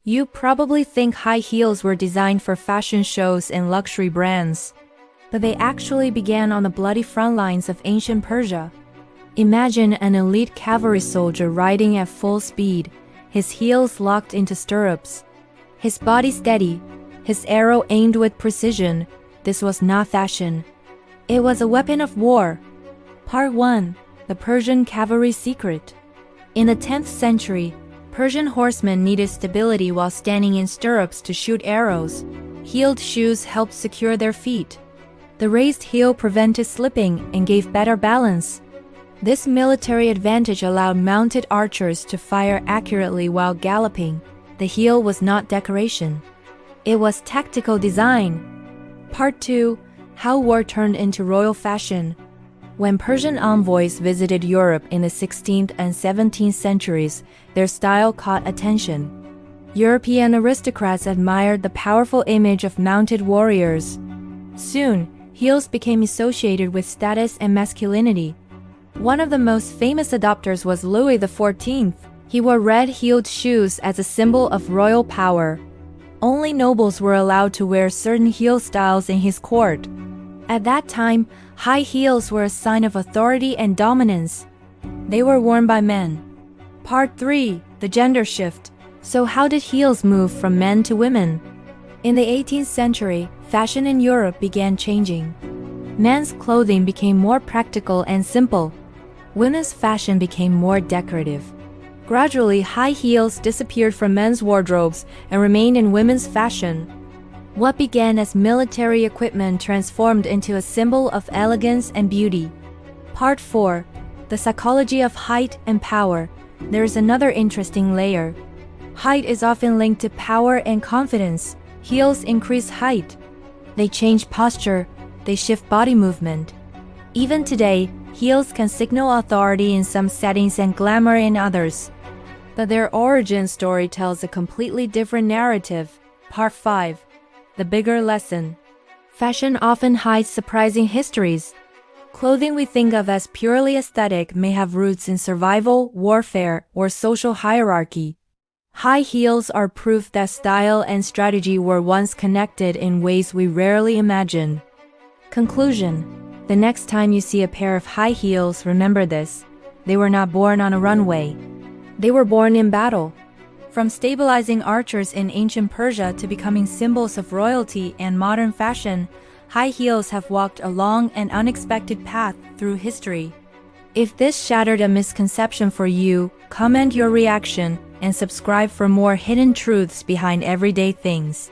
You probably think high heels were designed for fashion shows and luxury brands, but they actually began on the bloody front lines of ancient Persia. Imagine an elite cavalry soldier riding at full speed, his heels locked into stirrups, his body steady, his arrow aimed with precision. This was not fashion. It was a weapon of war. Part 1. The Persian Cavalry's Secret. In the 10th century, Persian horsemen needed stability while standing in stirrups to shoot arrows. Heeled shoes helped secure their feet. The raised heel prevented slipping and gave better balance. This military advantage allowed mounted archers to fire accurately while galloping. The heel was not decoration. It was tactical design. Part 2. How war turned into royal fashion. When Persian envoys visited Europe in the 16th and 17th centuries, their style caught attention. European aristocrats admired the powerful image of mounted warriors. Soon, heels became associated with status and masculinity. One of the most famous adopters was Louis XIV. He wore red-heeled shoes as a symbol of royal power. Only nobles were allowed to wear certain heel styles in his court. At that time, high heels were a sign of authority and dominance. They were worn by men. Part 3. The Gender Shift. So how did heels move from men to women? In the 18th century, fashion in Europe began changing. Men's clothing became more practical and simple. Women's fashion became more decorative. Gradually, high heels disappeared from men's wardrobes and remained in women's fashion. What began as military equipment transformed into a symbol of elegance and beauty. Part 4. The Psychology of Height and Power. There is another interesting layer. Height is often linked to power and confidence. Heels increase height. They change posture. They shift body movement. Even today, heels can signal authority in some settings and glamour in others. But their origin story tells a completely different narrative. Part 5. The Bigger Lesson. Fashion often hides surprising histories. Clothing we think of as purely aesthetic may have roots in survival, warfare, or social hierarchy. High heels are proof that style and strategy were once connected in ways we rarely imagine. Conclusion. The next time you see a pair of high heels, remember this. They were not born on a runway. They were born in battle. From stabilizing archers in ancient Persia to becoming symbols of royalty and modern fashion, high heels have walked a long and unexpected path through history. If this shattered a misconception for you, comment your reaction and subscribe for more hidden truths behind everyday things.